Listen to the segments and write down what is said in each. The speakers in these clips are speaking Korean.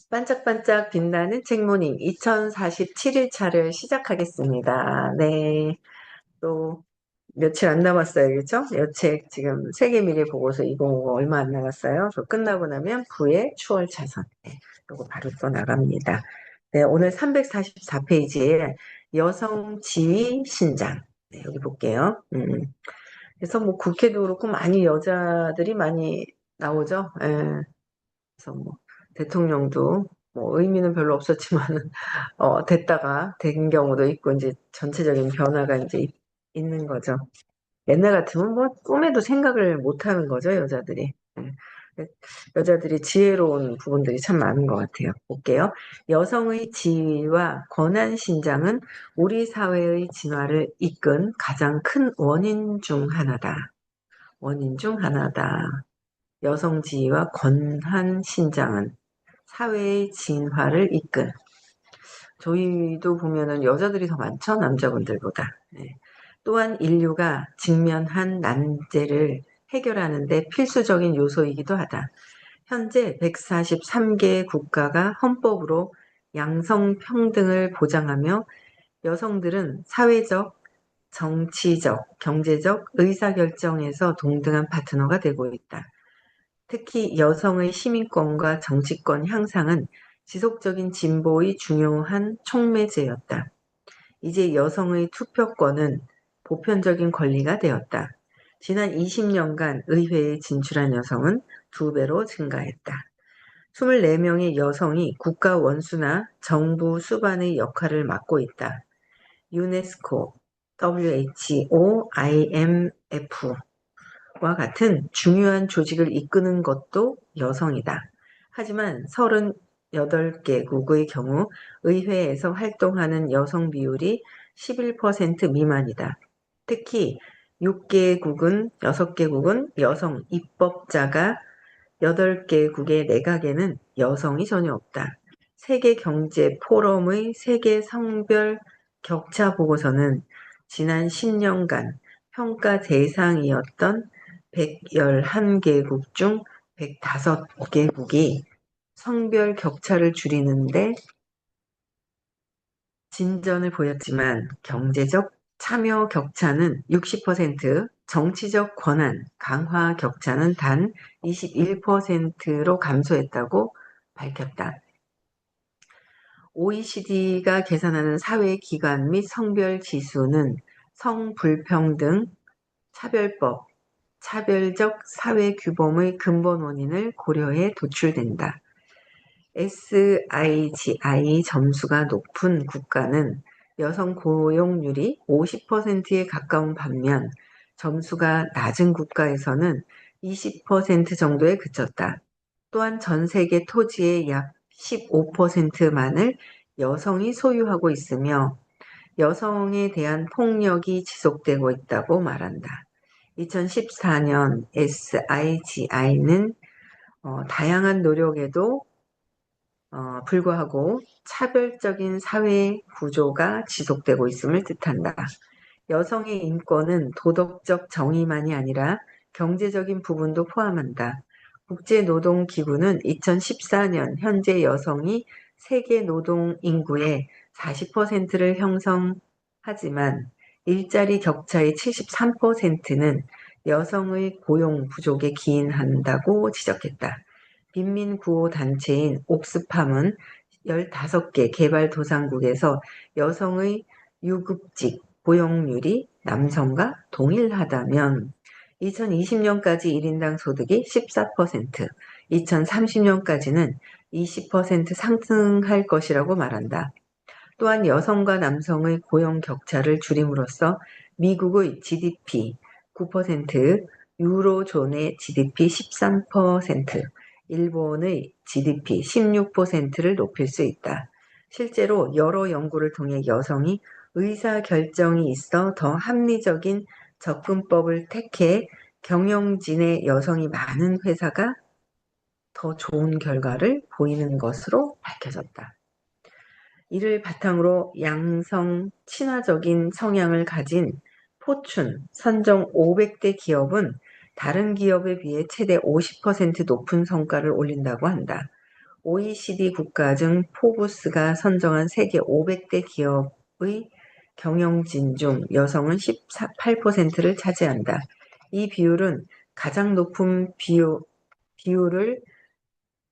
반짝반짝 빛나는 책모닝 2047일 차를 시작하겠습니다. 네. 또 며칠 안 남았어요. 그렇죠? 여책 지금 세계미래 보고서 2050 얼마 안 남았어요. 저 끝나고 나면 부의 추월 차선. 네. 요거 바로 또 나갑니다. 네, 오늘 344페이지에 여성 지위 신장. 네, 여기 볼게요. 그래서 뭐 국회도 그렇고 많이 여자들이 많이 나오죠. 예. 그래서 뭐 대통령도 뭐 의미는 별로 없었지만은 됐다가 된 경우도 있고 이제 전체적인 변화가 이제 있는 거죠. 옛날 같으면 뭐 꿈에도 생각을 못 하는 거죠, 여자들이. 예. 여자들이 지혜로운 부분들이 참 많은 것 같아요. 볼게요. 여성의 지위와 권한 신장은 우리 사회의 진화를 이끈 가장 큰 원인 중 하나다. 원인 중 하나다. 여성 지위와 권한 신장은 사회의 진화를 이끈. 저희도 보면은 여자들이 더 많죠, 남자분들보다. 네. 또한 인류가 직면한 난제를 해결하는 데 필수적인 요소이기도 하다. 현재 143개 국가가 헌법으로 양성평등을 보장하며 여성들은 사회적, 정치적, 경제적 의사결정에서 동등한 파트너가 되고 있다. 특히 여성의 시민권과 정치권 향상은 지속적인 진보의 중요한 촉매제였다. 이제 여성의 투표권은 보편적인 권리가 되었다. 지난 20년간 의회에 진출한 여성은 2배로 증가했다. 24명의 여성이 국가 원수나 정부 수반의 역할을 맡고 있다. 유네스코, WHO, IMF, 와 같은 중요한 조직을 이끄는 것도 여성이다. 하지만 38개국의 경우 의회에서 활동하는 여성 비율이 11% 미만이다. 특히 6개국은 여성 입법자가 8개국의 내각에는 여성이 전혀 없다. 세계경제포럼의 세계 성별 격차 보고서는 지난 10년간 평가 대상이었던 111개국 중 105개국이 성별 격차를 줄이는데 진전을 보였지만 경제적 참여 격차는 60%, 정치적 권한 강화 격차는 단 21%로 감소했다고 밝혔다. OECD가 계산하는 사회기관 및 성별 지수는 성불평등, 차별법, 차별적 사회규범의 근본 원인을 고려해 도출된다. SIGI 점수가 높은 국가는 여성 고용률이 50%에 가까운 반면 점수가 낮은 국가에서는 20% 정도에 그쳤다. 또한 전 세계 토지의 약 15%만을 여성이 소유하고 있으며 여성에 대한 폭력이 지속되고 있다고 말한다. 2014년 SIGI는 다양한 노력에도 불구하고 차별적인 사회 구조가 지속되고 있음을 뜻한다. 여성의 인권은 도덕적 정의만이 아니라 경제적인 부분도 포함한다. 국제노동기구는 2014년 현재 여성이 세계 노동 인구의 40%를 형성하지만 일자리 격차의 73%는 여성의 고용 부족에 기인한다고 지적했다. 빈민구호단체인 옥스팜은 15개 개발도상국에서 여성의 유급직 고용률이 남성과 동일하다면 2020년까지 1인당 소득이 14%, 2030년까지는 20% 상승할 것이라고 말한다. 또한 여성과 남성의 고용 격차를 줄임으로써 미국의 GDP 9%, 유로존의 GDP 13%, 일본의 GDP 16%를 높일 수 있다. 실제로 여러 연구를 통해 여성이 의사결정이 있어 더 합리적인 접근법을 택해 경영진의 여성이 많은 회사가 더 좋은 결과를 보이는 것으로 밝혀졌다. 이를 바탕으로 양성 친화적인 성향을 가진 포춘 선정 500대 기업은 다른 기업에 비해 최대 50% 높은 성과를 올린다고 한다. OECD 국가 중 포브스가 선정한 세계 500대 기업의 경영진 중 여성은 18%를 차지한다. 이 비율은 가장 높은 비율을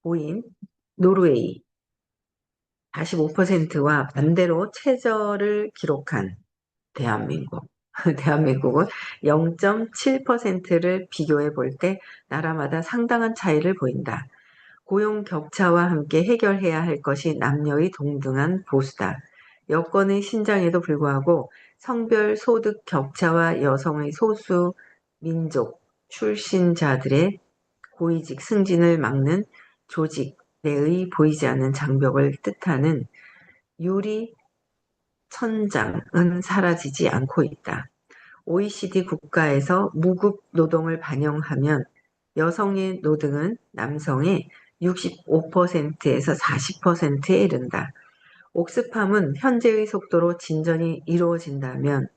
보인 노르웨이 45%와 반대로 최저를 기록한 대한민국. 대한민국은 0.7%를 비교해 볼 때 나라마다 상당한 차이를 보인다. 고용 격차와 함께 해결해야 할 것이 남녀의 동등한 보수다. 여건의 신장에도 불구하고 성별 소득 격차와 여성의 소수 민족 출신자들의 고위직 승진을 막는 조직 내의 보이지 않는 장벽을 뜻하는 유리 천장은 사라지지 않고 있다. OECD 국가에서 무급 노동을 반영하면 여성의 노동은 남성의 65%에서 40%에 이른다. 옥스팜은 현재의 속도로 진전이 이루어진다면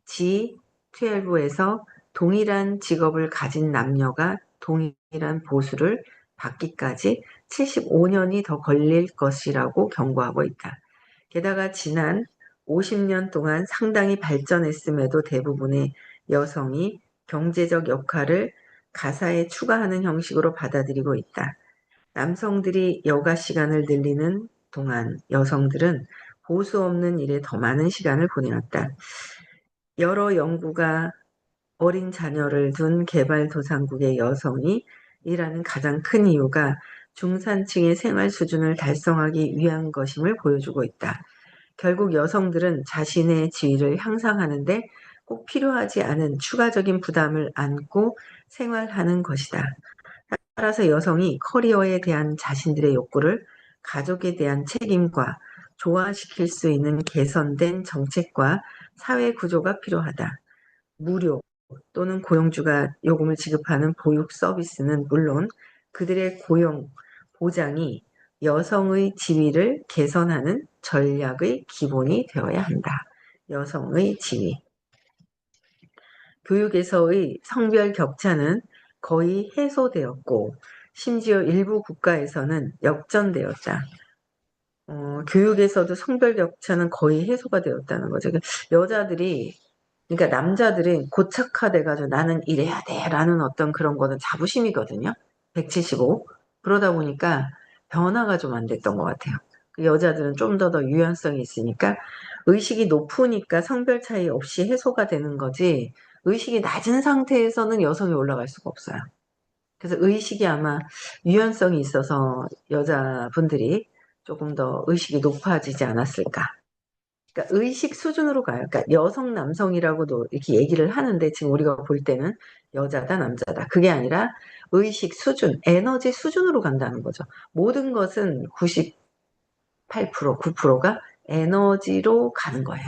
G12에서 동일한 직업을 가진 남녀가 동일한 보수를 받기까지 75년이 더 걸릴 것이라고 경고하고 있다. 게다가 지난 50년 동안 상당히 발전했음에도 대부분의 여성이 경제적 역할을 가사에 추가하는 형식으로 받아들이고 있다. 남성들이 여가 시간을 늘리는 동안 여성들은 보수 없는 일에 더 많은 시간을 보내었다. 여러 연구가 어린 자녀를 둔 개발도상국의 여성이 일하는 가장 큰 이유가 중산층의 생활 수준을 달성하기 위한 것임을 보여주고 있다. 결국 여성들은 자신의 지위를 향상하는데 꼭 필요하지 않은 추가적인 부담을 안고 생활하는 것이다. 따라서 여성이 커리어에 대한 자신들의 욕구를 가족에 대한 책임과 조화시킬 수 있는 개선된 정책과 사회 구조가 필요하다. 무료 또는 고용주가 요금을 지급하는 보육 서비스는 물론 그들의 고용 보장이 여성의 지위를 개선하는 전략의 기본이 되어야 한다. 여성의 지위. 교육에서의 성별 격차는 거의 해소되었고 심지어 일부 국가에서는 역전되었다. 교육에서도 성별 격차는 거의 해소가 되었다는 거죠. 여자들이 그러니까 남자들은 고착화돼가지고 나는 이래야 돼라는 어떤 그런 거는 자부심이거든요. 175. 그러다 보니까 변화가 좀 안 됐던 것 같아요. 여자들은 좀 더 유연성이 있으니까 의식이 높으니까 성별 차이 없이 해소가 되는 거지 의식이 낮은 상태에서는 여성이 올라갈 수가 없어요. 그래서 의식이 아마 유연성이 있어서 여자분들이 조금 더 의식이 높아지지 않았을까. 그러니까 의식 수준으로 가요. 그러니까 여성, 남성이라고도 이렇게 얘기를 하는데 지금 우리가 볼 때는 여자다, 남자다. 그게 아니라 의식 수준, 에너지 수준으로 간다는 거죠. 모든 것은 98%, 9%가 에너지로 가는 거예요.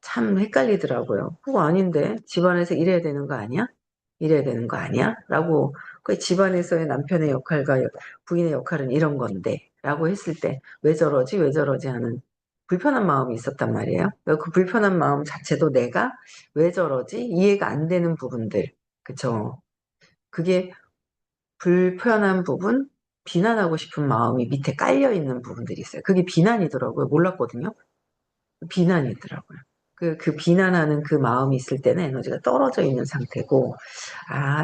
참 헷갈리더라고요. 그거 아닌데 집안에서 이래야 되는 거 아니야? 이래야 되는 거 아니야? 라고 그 집안에서의 남편의 역할과 부인의 역할은 이런 건데 라고 했을 때 왜 저러지 왜 저러지 하는 불편한 마음이 있었단 말이에요. 그 불편한 마음 자체도 내가 왜 저러지 이해가 안 되는 부분들 그쵸? 그게 불편한 부분 비난하고 싶은 마음이 밑에 깔려 있는 부분들이 있어요. 그게 비난이더라고요. 몰랐거든요. 비난이더라고요. 그 비난하는 그 마음이 있을 때는 에너지가 떨어져 있는 상태고,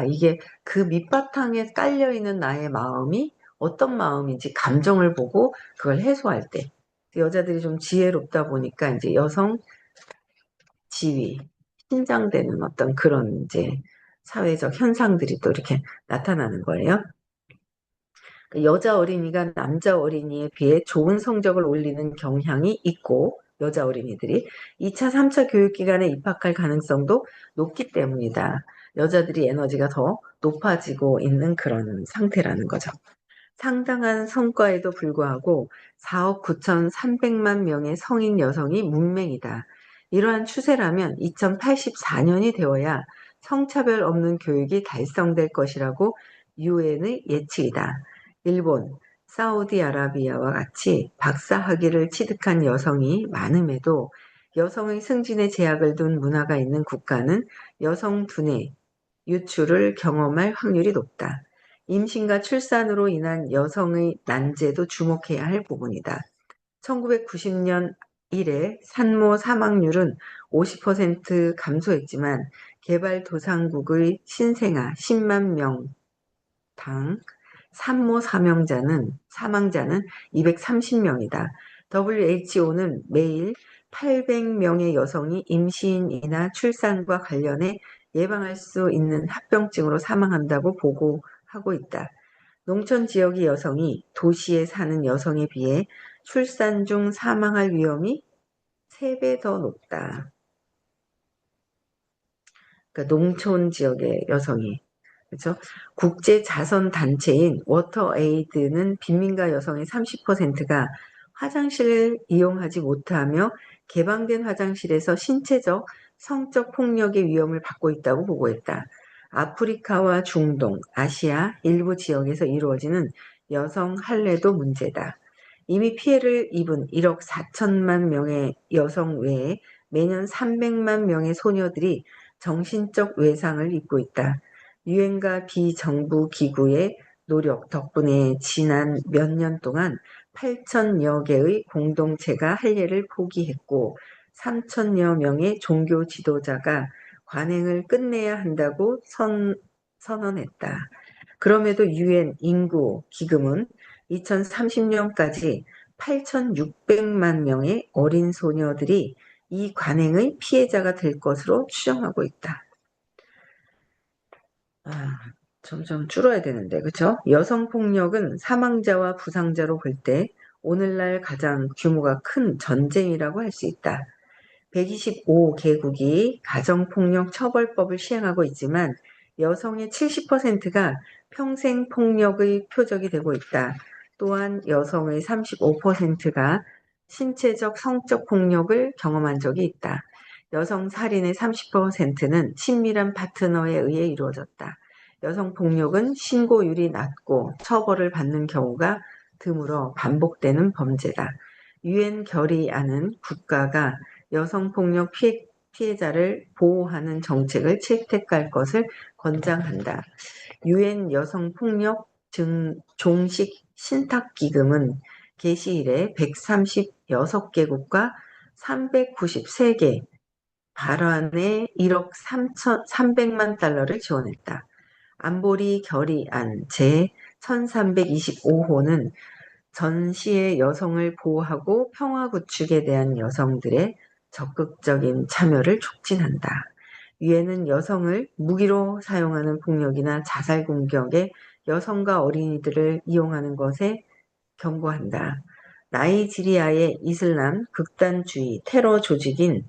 이게 그 밑바탕에 깔려있는 나의 마음이 어떤 마음인지 감정을 보고 그걸 해소할 때, 여자들이 좀 지혜롭다 보니까 이제 여성 지위, 신장되는 어떤 그런 이제 사회적 현상들이 또 이렇게 나타나는 거예요. 여자 어린이가 남자 어린이에 비해 좋은 성적을 올리는 경향이 있고 여자 어린이들이 2차, 3차 교육기관에 입학할 가능성도 높기 때문이다. 여자들이 에너지가 더 높아지고 있는 그런 상태라는 거죠. 상당한 성과에도 불구하고 4억 9,300만 명의 성인 여성이 문맹이다. 이러한 추세라면 2084년이 되어야 성차별 없는 교육이 달성될 것이라고 유엔의 예측이다. 일본, 사우디아라비아와 같이 박사 학위를 취득한 여성이 많음에도 여성의 승진에 제약을 둔 문화가 있는 국가는 여성 분해, 유출을 경험할 확률이 높다. 임신과 출산으로 인한 여성의 난제도 주목해야 할 부분이다. 1990년 이래 산모 사망률은 50% 감소했지만 개발도상국의 신생아 10만 명당 산모 사망자는 230명이다. WHO는 매일 800명의 여성이 임신이나 출산과 관련해 예방할 수 있는 합병증으로 사망한다고 보고하고 있다. 농촌 지역의 여성이 도시에 사는 여성에 비해 출산 중 사망할 위험이 3배 더 높다. 그러니까 농촌 지역의 여성이. 그렇죠? 국제 자선 단체인 워터에이드는 빈민가 여성의 30%가 화장실을 이용하지 못하며 개방된 화장실에서 신체적, 성적 폭력의 위험을 받고 있다고 보고했다. 아프리카와 중동, 아시아 일부 지역에서 이루어지는 여성 할례도 문제다. 이미 피해를 입은 1억 4천만 명의 여성 외에 매년 300만 명의 소녀들이 정신적 외상을 입고 있다. 유엔과 비정부 기구의 노력 덕분에 지난 몇 년 동안 8천여 개의 공동체가 할례를 포기했고 3천여 명의 종교 지도자가 관행을 끝내야 한다고 선언했다. 그럼에도 유엔 인구 기금은 2030년까지 8,600만 명의 어린 소녀들이 이 관행의 피해자가 될 것으로 추정하고 있다. 점점 줄어야 되는데, 그쵸? 여성폭력은 사망자와 부상자로 볼 때 오늘날 가장 규모가 큰 전쟁이라고 할 수 있다. 125개국이 가정폭력 처벌법을 시행하고 있지만 여성의 70%가 평생폭력의 표적이 되고 있다. 또한 여성의 35%가 신체적, 성적 폭력을 경험한 적이 있다. 여성 살인의 30%는 친밀한 파트너에 의해 이루어졌다. 여성 폭력은 신고율이 낮고 처벌을 받는 경우가 드물어 반복되는 범죄다. 유엔 결의안은 국가가 여성폭력 피해자를 보호하는 정책을 채택할 것을 권장한다. 유엔 여성폭력 종식 신탁기금은 개시 이래 136개국과 393개 발안에 1억 300만 달러를 지원했다. 안보리 결의안 제1325호는 전시의 여성을 보호하고 평화 구축에 대한 여성들의 적극적인 참여를 촉진한다. 유엔은 여성을 무기로 사용하는 폭력이나 자살 공격에 여성과 어린이들을 이용하는 것에 경고한다. 나이지리아의 이슬람 극단주의 테러 조직인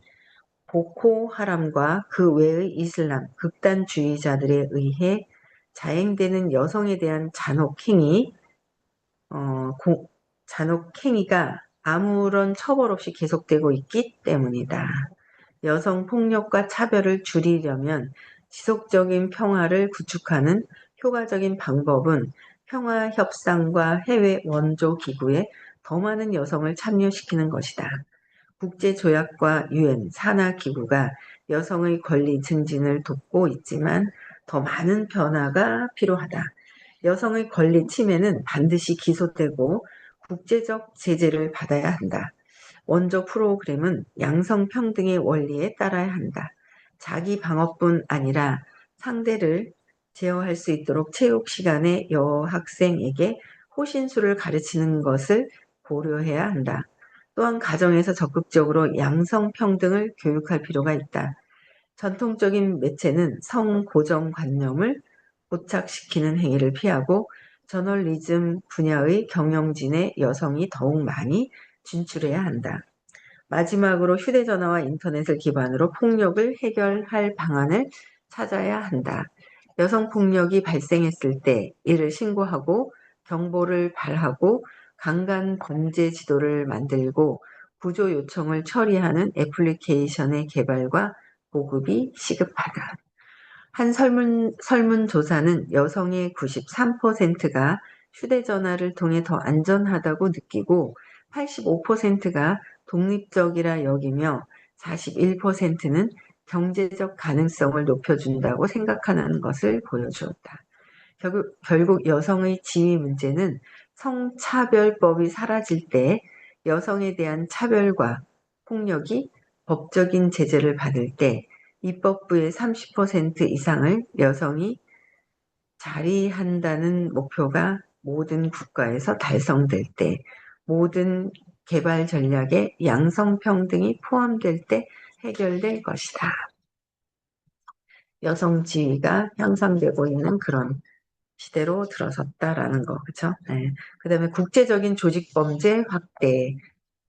보코하람과 그 외의 이슬람 극단주의자들에 의해 자행되는 여성에 대한 잔혹행위가 아무런 처벌 없이 계속되고 있기 때문이다. 여성 폭력과 차별을 줄이려면 지속적인 평화를 구축하는 효과적인 방법은 평화 협상과 해외 원조 기구에 더 많은 여성을 참여시키는 것이다. 국제조약과 유엔 산하기구가 여성의 권리 증진을 돕고 있지만 더 많은 변화가 필요하다. 여성의 권리 침해는 반드시 기소되고 국제적 제재를 받아야 한다. 원조 프로그램은 양성평등의 원리에 따라야 한다. 자기 방어뿐 아니라 상대를 제어할 수 있도록 체육 시간에 여학생에게 호신술을 가르치는 것을 고려해야 한다. 또한 가정에서 적극적으로 양성평등을 교육할 필요가 있다. 전통적인 매체는 성고정관념을 고착시키는 행위를 피하고 저널리즘 분야의 경영진의 여성이 더욱 많이 진출해야 한다. 마지막으로 휴대전화와 인터넷을 기반으로 폭력을 해결할 방안을 찾아야 한다. 여성폭력이 발생했을 때 이를 신고하고 경보를 발하고 강간 범죄 지도를 만들고 구조 요청을 처리하는 애플리케이션의 개발과 보급이 시급하다. 한 설문조사는 여성의 93%가 휴대전화를 통해 더 안전하다고 느끼고 85%가 독립적이라 여기며 41%는 경제적 가능성을 높여준다고 생각하는 것을 보여주었다. 결국 여성의 지위 문제는 성차별법이 사라질 때 여성에 대한 차별과 폭력이 법적인 제재를 받을 때 입법부의 30% 이상을 여성이 자리한다는 목표가 모든 국가에서 달성될 때, 모든 개발 전략에 양성평등이 포함될 때 해결될 것이다. 여성 지위가 향상되고 있는 그런 시대로 들어섰다라는 거, 그쵸? 네. 그 다음에 국제적인 조직범죄 확대.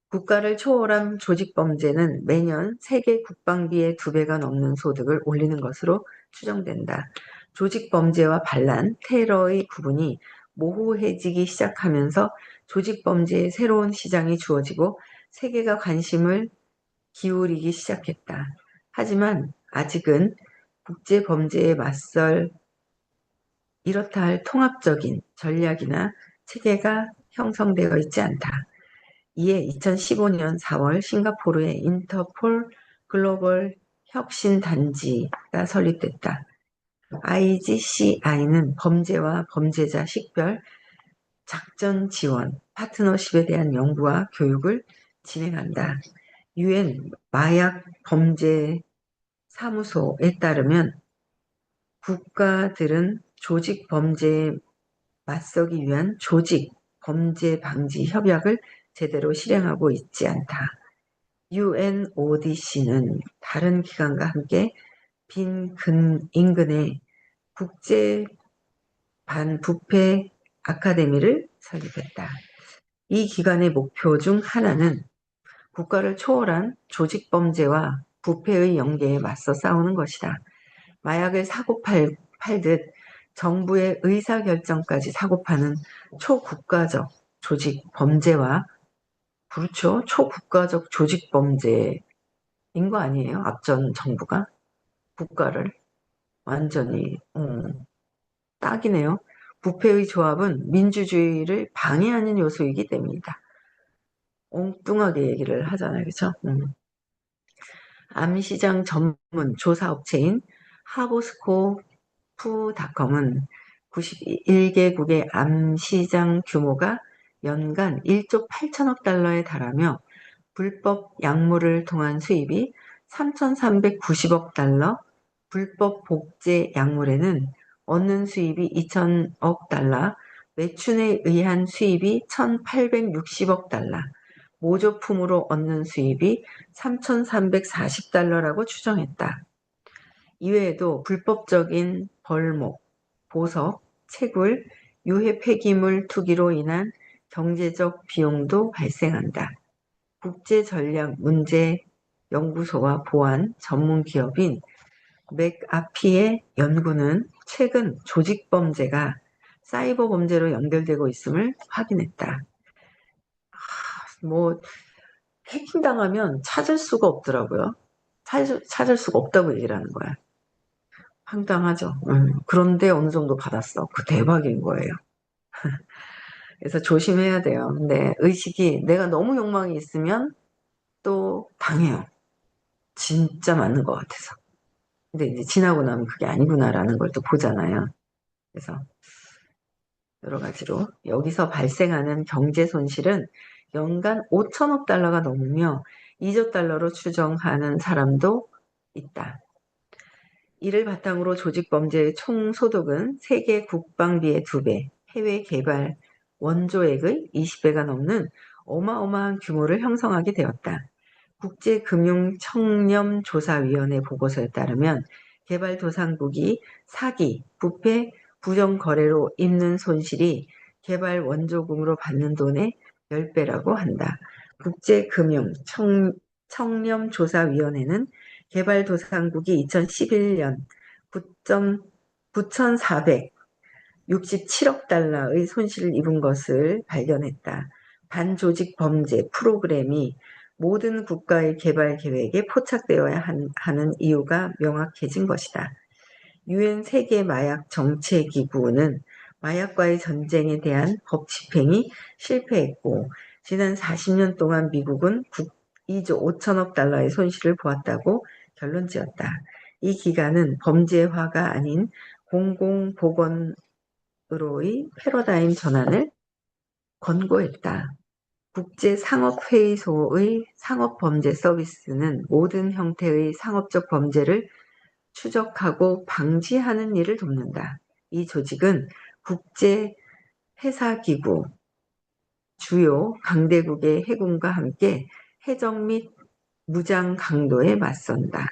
국가를 초월한 조직범죄는 매년 세계 국방비의 2배가 넘는 소득을 올리는 것으로 추정된다. 조직범죄와 반란, 테러의 구분이 모호해지기 시작하면서 조직범죄의 새로운 시장이 주어지고 세계가 관심을 기울이기 시작했다. 하지만 아직은 국제범죄에 맞설 이렇다 할 통합적인 전략이나 체계가 형성되어 있지 않다. 이에 2015년 4월 싱가포르의 인터폴 글로벌 혁신단지가 설립됐다. IGCI는 범죄와 범죄자 식별, 작전 지원, 파트너십에 대한 연구와 교육을 진행한다. 유엔 마약 범죄 사무소에 따르면 국가들은 조직 범죄에 맞서기 위한 조직 범죄 방지 협약을 제대로 실행하고 있지 않다. UNODC는 다른 기관과 함께 인근에 국제 반부패 아카데미를 설립했다. 이 기관의 목표 중 하나는 국가를 초월한 조직범죄와 부패의 연계에 맞서 싸우는 것이다. 마약을 사고 팔듯 정부의 의사결정까지 사고 파는 초국가적 조직 범죄와 그렇죠. 초국가적 조직 범죄인 거 아니에요? 앞전 정부가 국가를 완전히 딱이네요. 부패의 조합은 민주주의를 방해하는 요소이기 때문이다. 엉뚱하게 얘기를 하잖아요. 그렇죠? 암시장 전문 조사업체인 하보스코프닷컴은 91개국의 암시장 규모가 연간 1조 8천억 달러에 달하며 불법 약물을 통한 수입이 3,390억 달러, 불법 복제 약물에는 얻는 수입이 2천억 달러, 매춘에 의한 수입이 1,860억 달러, 모조품으로 얻는 수입이 3,340달러라고 추정했다. 이외에도 불법적인 벌목, 보석, 채굴, 유해 폐기물 투기로 인한 경제적 비용도 발생한다. 국제전략문제연구소와 보안 전문기업인 맥아피의 연구는 최근 조직범죄가 사이버 범죄로 연결되고 있음을 확인했다. 뭐 해킹당하면 찾을 수가 없더라고요. 찾을 수가 없다고 얘기를 하는 거야. 황당하죠. 그런데 어느 정도 받았어. 그 대박인 거예요. 그래서 조심해야 돼요. 근데 의식이 내가 너무 욕망이 있으면 또 당해요. 진짜 맞는 것 같아서. 근데 이제 지나고 나면 그게 아니구나라는 걸 또 보잖아요. 그래서 여러 가지로 여기서 발생하는 경제 손실은 연간 5천억 달러가 넘으며 2조 달러로 추정하는 사람도 있다. 이를 바탕으로 조직범죄의 총소득은 세계 국방비의 2배, 해외 개발 원조액의 20배가 넘는 어마어마한 규모를 형성하게 되었다. 국제금융청렴조사위원회 보고서에 따르면 개발도상국이 사기, 부패, 부정거래로 입는 손실이 개발 원조금으로 받는 돈의 10배라고 한다. 국제금융청렴조사위원회는 개발도상국이 2011년 9,467억 달러의 손실을 입은 것을 발견했다. 반조직 범죄 프로그램이 모든 국가의 개발 계획에 포착되어야 하는 이유가 명확해진 것이다. 유엔 세계 마약 정책기구는 마약과의 전쟁에 대한 법 집행이 실패했고 지난 40년 동안 미국은 2조 5천억 달러의 손실을 보았다고 결론지었다. 이 기간은 범죄화가 아닌 공공보건 으로의 패러다임 전환을 권고했다. 국제상업회의소의 상업범죄 서비스는 모든 형태의 상업적 범죄를 추적하고 방지하는 일을 돕는다. 이 조직은 국제회사기구, 주요 강대국의 해군과 함께 해적 및 무장 강도에 맞선다.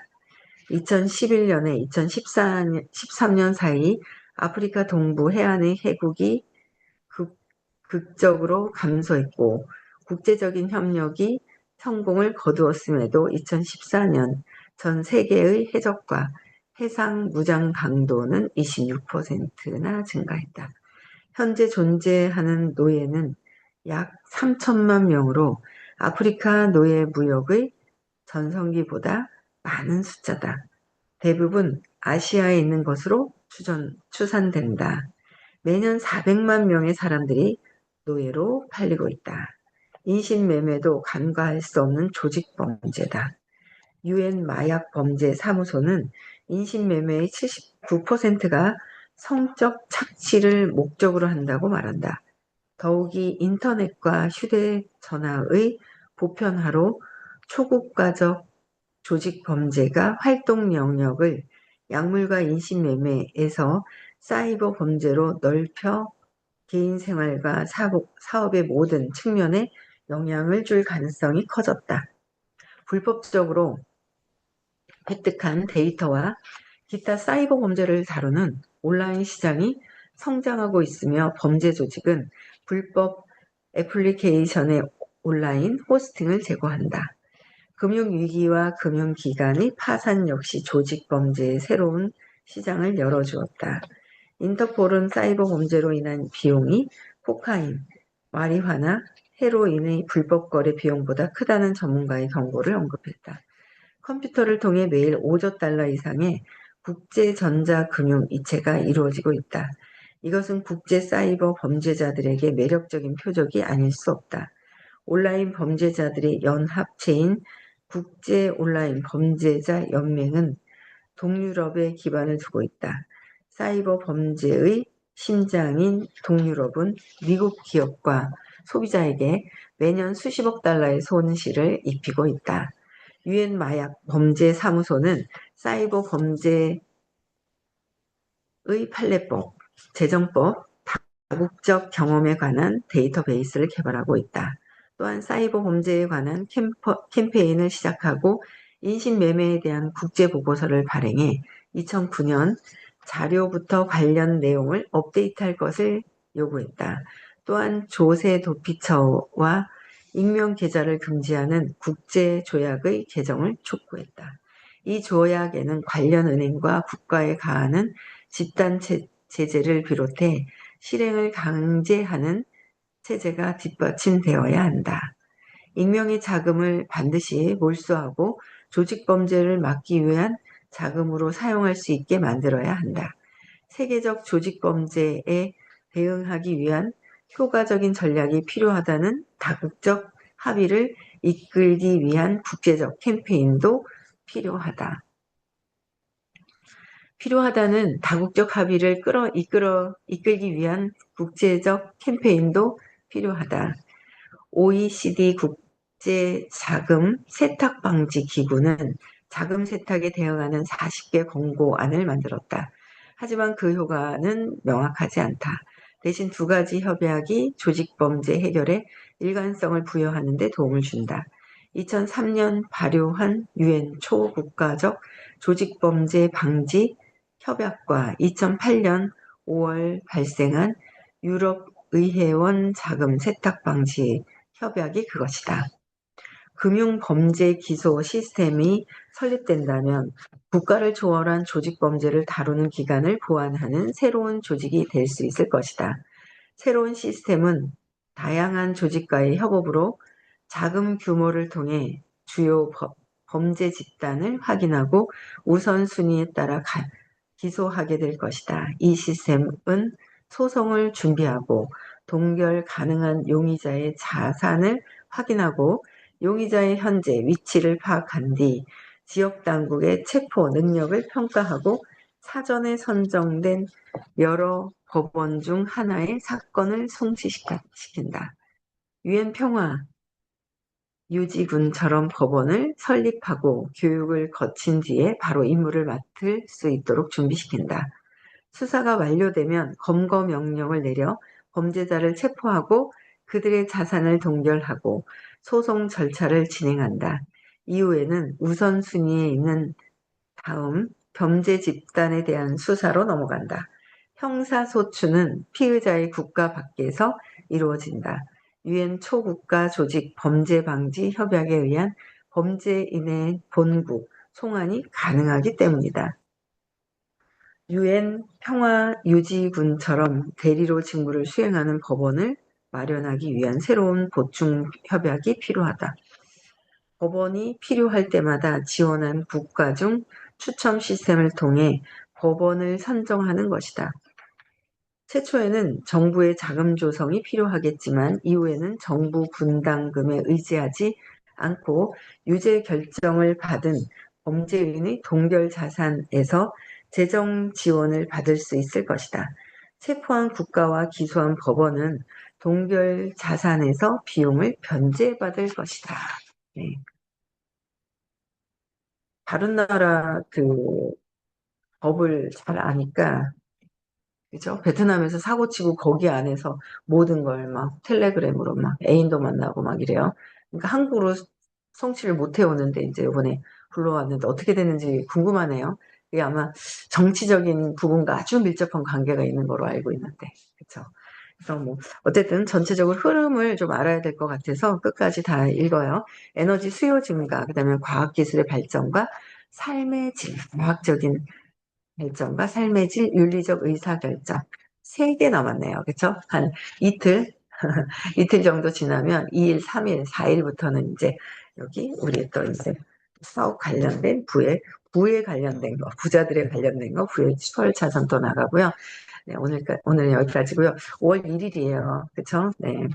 2011년에 2013년 사이 아프리카 동부 해안의 해국이 극적으로 감소했고 국제적인 협력이 성공을 거두었음에도 2014년 전 세계의 해적과 해상 무장 강도는 26%나 증가했다. 현재 존재하는 노예는 약 3천만 명으로 아프리카 노예 무역의 전성기보다 많은 숫자다. 대부분 아시아에 있는 것으로 추산된다. 매년 400만 명의 사람들이 노예로 팔리고 있다. 인신매매도 간과할 수 없는 조직범죄다. 유엔 마약범죄사무소는 인신매매의 79%가 성적 착취를 목적으로 한다고 말한다. 더욱이 인터넷과 휴대전화의 보편화로 초국가적 조직범죄가 활동 영역을 약물과 인신매매에서 사이버 범죄로 넓혀 개인 생활과 사업의 모든 측면에 영향을 줄 가능성이 커졌다. 불법적으로 획득한 데이터와 기타 사이버 범죄를 다루는 온라인 시장이 성장하고 있으며 범죄 조직은 불법 애플리케이션의 온라인 호스팅을 제공한다. 금융위기와 금융기관의 파산 역시 조직범죄의 새로운 시장을 열어주었다. 인터폴은 사이버 범죄로 인한 비용이 코카인, 마리화나 헤로인의 불법 거래 비용보다 크다는 전문가의 경고를 언급했다. 컴퓨터를 통해 매일 5조 달러 이상의 국제 전자금융 이체가 이루어지고 있다. 이것은 국제 사이버 범죄자들에게 매력적인 표적이 아닐 수 없다. 온라인 범죄자들의 연합체인 국제 온라인 범죄자 연맹은 동유럽에 기반을 두고 있다. 사이버 범죄의 심장인 동유럽은 미국 기업과 소비자에게 매년 수십억 달러의 손실을 입히고 있다. 유엔 마약 범죄 사무소는 사이버 범죄의 판례법, 재정법, 다국적 경험에 관한 데이터베이스를 개발하고 있다. 또한 사이버 범죄에 관한 캠페인을 시작하고 인신매매에 대한 국제보고서를 발행해 2009년 자료부터 관련 내용을 업데이트할 것을 요구했다. 또한 조세 도피처와 익명 계좌를 금지하는 국제조약의 개정을 촉구했다. 이 조약에는 관련 은행과 국가에 가하는 집단 제재를 비롯해 실행을 강제하는 체제가 뒷받침되어야 한다. 익명의 자금을 반드시 몰수하고 조직범죄를 막기 위한 자금으로 사용할 수 있게 만들어야 한다. 세계적 조직범죄에 대응하기 위한 효과적인 전략이 필요하다는 다국적 합의를 이끌기 위한 국제적 캠페인도 필요하다는 다국적 합의를 이끌기 위한 국제적 캠페인도 필요하다. OECD 국제자금 세탁방지기구는 자금 세탁에 대응하는 40개 권고안을 만들었다. 하지만 그 효과는 명확하지 않다. 대신 두 가지 협약이 조직범죄 해결에 일관성을 부여하는 데 도움을 준다. 2003년 발효한 유엔 초국가적 조직범죄 방지 협약과 2008년 5월 발생한 유럽의회원 자금 세탁 방지 협약이 그것이다. 금융범죄 기소 시스템이 설립된다면 국가를 초월한 조직범죄를 다루는 기관을 보완하는 새로운 조직이 될 수 있을 것이다. 새로운 시스템은 다양한 조직과의 협업으로 자금 규모를 통해 주요 범죄 집단을 확인하고 우선순위에 따라 기소하게 될 것이다. 이 시스템은 소송을 준비하고 동결 가능한 용의자의 자산을 확인하고 용의자의 현재 위치를 파악한 뒤 지역 당국의 체포 능력을 평가하고 사전에 선정된 여러 법원 중 하나의 사건을 성취시킨다. 유엔 평화 유지군처럼 법원을 설립하고 교육을 거친 뒤에 바로 임무를 맡을 수 있도록 준비시킨다. 수사가 완료되면 검거 명령을 내려 범죄자를 체포하고 그들의 자산을 동결하고 소송 절차를 진행한다. 이후에는 우선순위에 있는 다음 범죄 집단에 대한 수사로 넘어간다. 형사소추는 피의자의 국가 밖에서 이루어진다. 유엔 초국가 조직 범죄방지 협약에 의한 범죄인의 본국 송환이 가능하기 때문이다. 유엔 평화유지군처럼 대리로 직무를 수행하는 법원을 마련하기 위한 새로운 보충 협약이 필요하다. 법원이 필요할 때마다 지원한 국가 중 추첨 시스템을 통해 법원을 선정하는 것이다. 최초에는 정부의 자금 조성이 필요하겠지만 이후에는 정부 분담금에 의지하지 않고 유죄 결정을 받은 범죄인의 동결 자산에서 재정 지원을 받을 수 있을 것이다. 체포한 국가와 기소한 법원은 동결 자산에서 비용을 변제받을 것이다. 네. 다른 나라 법을 잘 아니까, 그죠? 베트남에서 사고 치고 거기 안에서 모든 걸 막 텔레그램으로 막 애인도 만나고 막 이래요. 그러니까 한국으로 성취를 못 해오는데 이제 이번에 불러왔는데 어떻게 되는지 궁금하네요. 이게 아마 정치적인 부분과 아주 밀접한 관계가 있는 거로 알고 있는데, 그쵸? 그래서 뭐 어쨌든 전체적으로 흐름을 좀 알아야 될 것 같아서 끝까지 다 읽어요. 에너지 수요 증가, 그다음에 과학기술의 발전과 삶의 질, 과학적인 발전과 삶의 질, 윤리적 의사결정. 3개 남았네요. 그쵸? 한 이틀, 이틀 정도 지나면 2일, 3일, 4일부터는 이제 여기 우리 또 이제 사업 관련된 부에 관련된 거, 부자들에 관련된 거, 부의 추월 차선 또 나가고요. 네, 오늘 여기까지고요. 5월 1일이에요. 그쵸? 네.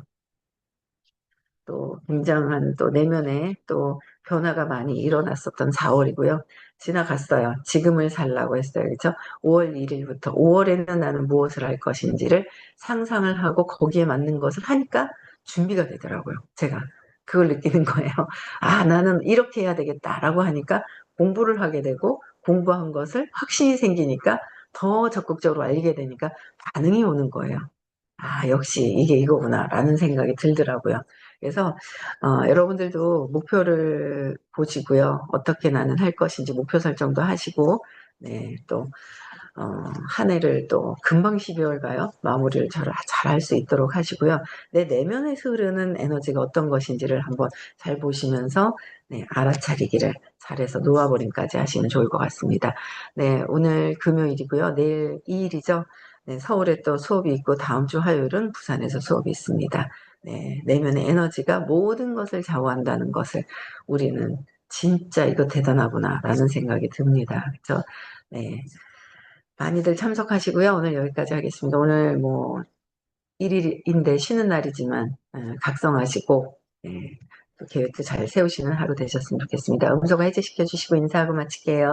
또 굉장한 또 내면에 또 변화가 많이 일어났었던 4월이고요. 지나갔어요. 지금을 살라고 했어요. 그렇죠? 5월 1일부터 5월에는 나는 무엇을 할 것인지를 상상을 하고 거기에 맞는 것을 하니까 준비가 되더라고요. 제가 그걸 느끼는 거예요. 아, 나는 이렇게 해야 되겠다라고 하니까 공부를 하게 되고 공부한 것을 확신이 생기니까 더 적극적으로 알게 되니까 반응이 오는 거예요. 아, 역시 이게 이거구나라는 생각이 들더라고요. 그래서 여러분들도 목표를 보시고요. 어떻게 나는 할 것인지 목표 설정도 하시고, 네, 또 한 해를 또 금방 12월 가요. 마무리를 잘 할 수 있도록 하시고요. 내 내면에서 흐르는 에너지가 어떤 것인지를 한번 잘 보시면서 네, 알아차리기를 잘해서 놓아버림까지 하시면 좋을 것 같습니다. 네, 오늘 금요일이고요. 내일 2일이죠. 네, 서울에 또 수업이 있고 다음 주 화요일은 부산에서 수업이 있습니다. 네, 내면의 에너지가 모든 것을 좌우한다는 것을 우리는 진짜 이거 대단하구나라는 생각이 듭니다. 그렇죠? 네. 많이들 참석하시고요. 오늘 여기까지 하겠습니다. 오늘 뭐 1일인데 쉬는 날이지만 각성하시고 또 계획도 잘 세우시는 하루 되셨으면 좋겠습니다. 음소거 해제시켜 주시고 인사하고 마칠게요.